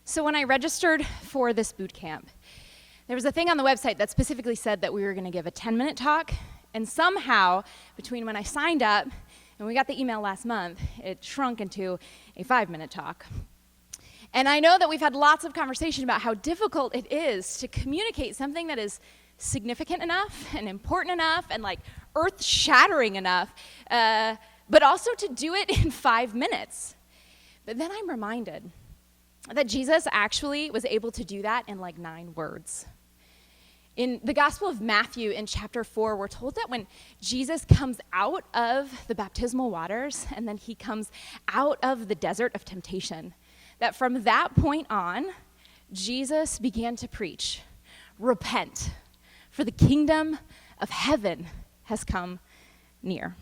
So when I registered for this boot camp, there was a thing on the website that specifically said that we were going to give a 10-minute talk, and somehow, between when I signed up and we got the email last month, it shrunk into a 5-minute talk. And I know that we've had lots of conversation about how difficult it is to communicate something that is significant enough and important enough and like earth-shattering enough, but also to do it in 5 minutes. But then I'm reminded that Jesus actually was able to do that in like 9 words. In the Gospel of Matthew in chapter 4, we're told that when Jesus comes out of the baptismal waters and then he comes out of the desert of temptation, that from that point on, Jesus began to preach, repent, for the kingdom of heaven has come near.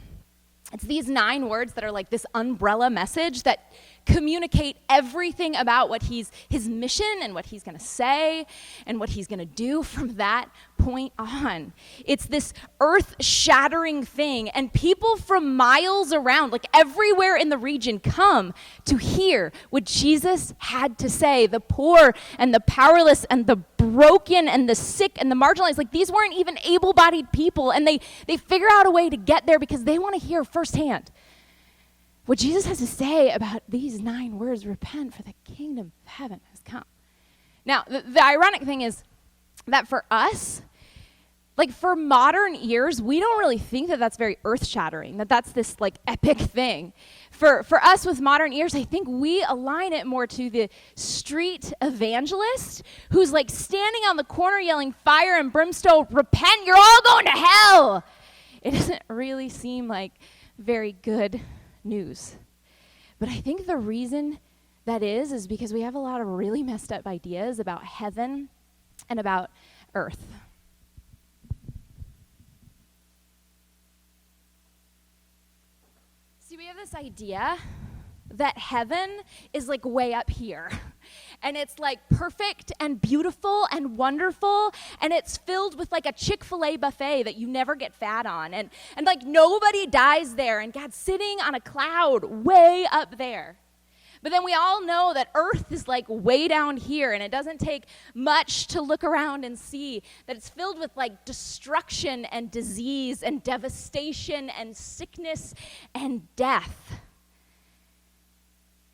It's these 9 words that are like this umbrella message that communicate everything about what his mission and what he's going to say and what he's going to do from that point on. It's this earth-shattering thing, and people from miles around, like everywhere in the region, come to hear what Jesus had to say. The poor and the powerless and the broken and the sick and the marginalized, like these weren't even able-bodied people, and they figure out a way to get there because they want to hear firsthand what Jesus has to say about these 9 words: repent, for the kingdom of heaven has come. Now, the ironic thing is that for us, like for modern ears, we don't really think that that's very earth-shattering, that that's this like epic thing. For us with modern ears, I think we align it more to the street evangelist who's like standing on the corner yelling fire and brimstone, repent, you're all going to hell. It doesn't really seem like very good news. But I think the reason that is because we have a lot of really messed up ideas about heaven and about earth. See, we have this idea that heaven is like way up here. And it's like perfect and beautiful and wonderful, and it's filled with like a Chick-fil-A buffet that you never get fat on, and like nobody dies there, and God's sitting on a cloud way up there. But then we all know that earth is like way down here, and it doesn't take much to look around and see that it's filled with like destruction and disease and devastation and sickness and death.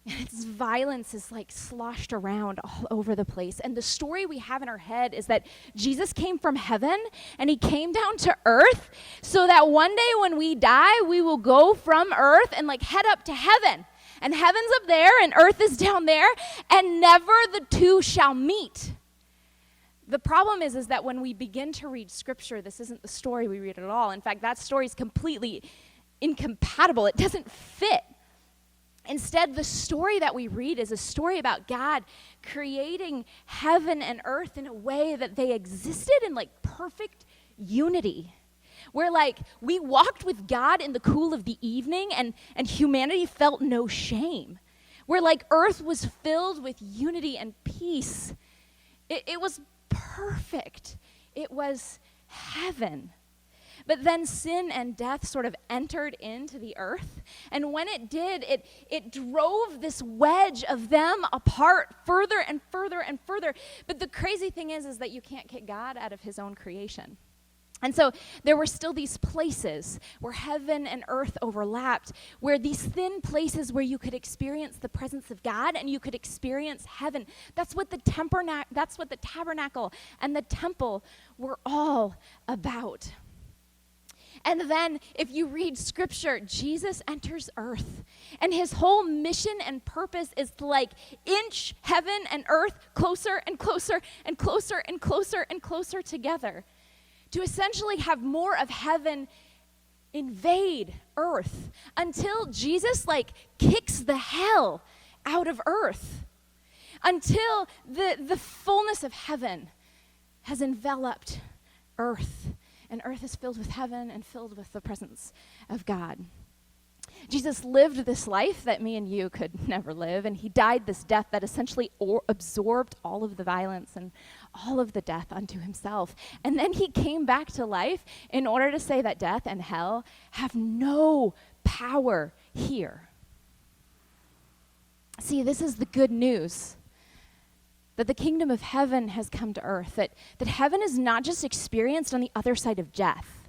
And its violence is like sloshed around all over the place. And the story we have in our head is that Jesus came from heaven and he came down to earth so that one day when we die, we will go from earth and like head up to heaven. And heaven's up there and earth is down there, and never the two shall meet. The problem is that when we begin to read scripture, this isn't the story we read at all. In fact, that story is completely incompatible. It doesn't fit. Instead, the story that we read is a story about God creating heaven and earth in a way that they existed in like perfect unity. Where like we walked with God in the cool of the evening and humanity felt no shame. Where like earth was filled with unity and peace. It was perfect. It was heaven. But then sin and death sort of entered into the earth. And when it did, it drove this wedge of them apart further and further and further. But the crazy thing is that you can't kick God out of his own creation. And so there were still these places where heaven and earth overlapped, where these thin places where you could experience the presence of God and you could experience heaven. That's what the tabernacle and the temple were all about. And then if you read scripture, Jesus enters earth, and his whole mission and purpose is to like inch heaven and earth closer and closer and closer and closer and closer together, to essentially have more of heaven invade earth until Jesus like kicks the hell out of earth. until the fullness of heaven has enveloped earth, and earth is filled with heaven and filled with the presence of God. Jesus lived this life that me and you could never live, and he died this death that essentially absorbed all of the violence and all of the death unto himself. And then he came back to life in order to say that death and hell have no power here. See, this is the good news, that the kingdom of heaven has come to earth, that heaven is not just experienced on the other side of death.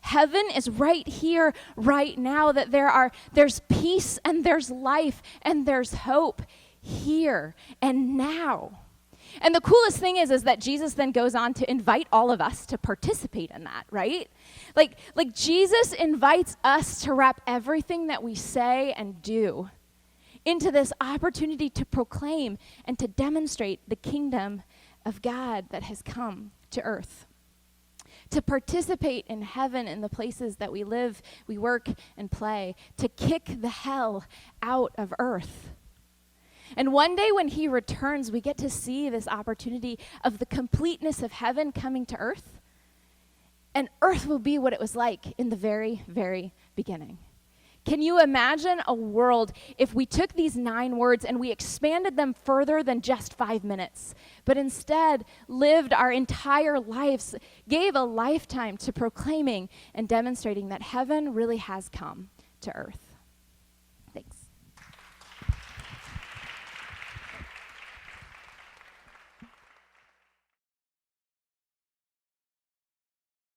Heaven is right here, right now, that there's peace and there's life and there's hope here and now. And the coolest thing is that Jesus then goes on to invite all of us to participate in that, right? Like Jesus invites us to wrap everything that we say and do into this opportunity to proclaim and to demonstrate the kingdom of God that has come to earth. To participate in heaven in the places that we live, we work, and play. To kick the hell out of earth. And one day when he returns, we get to see this opportunity of the completeness of heaven coming to earth. And earth will be what it was like in the very, very beginning. Can you imagine a world if we took these 9 words and we expanded them further than just 5 minutes, but instead lived our entire lives, gave a lifetime to proclaiming and demonstrating that heaven really has come to earth?